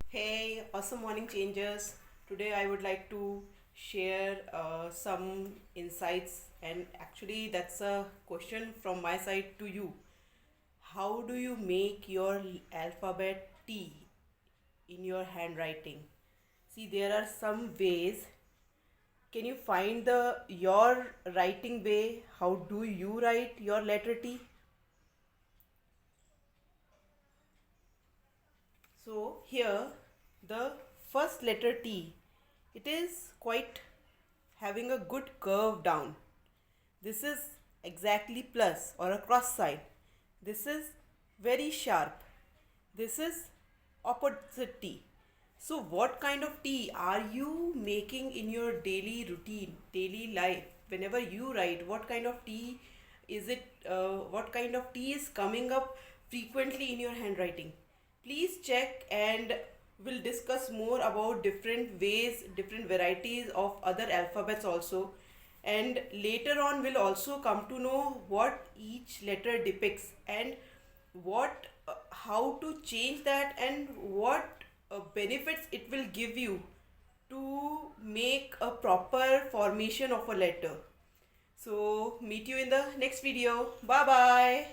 Hey, awesome morning changers. Today I would like to share some insights, and actually, that's a question from my side to you. How do you make your alphabet T in your handwriting? See, there are some ways. Can you find the your writing way? How do you write your letter T? So here, the first letter T, it is quite having a good curve down. This is exactly plus or a cross sign. This is very sharp. This is opposite T. So what kind of tea are you making in your daily routine, daily life? Whenever you write, what kind of tea is it? What kind of tea is coming up frequently in your handwriting? Please check, and we'll discuss more about different ways, different varieties of other alphabets also. And later on, we'll also come to know what each letter depicts and how to change that, and what benefits it will give you to make a proper formation of a letter. So meet you in the next video. Bye bye.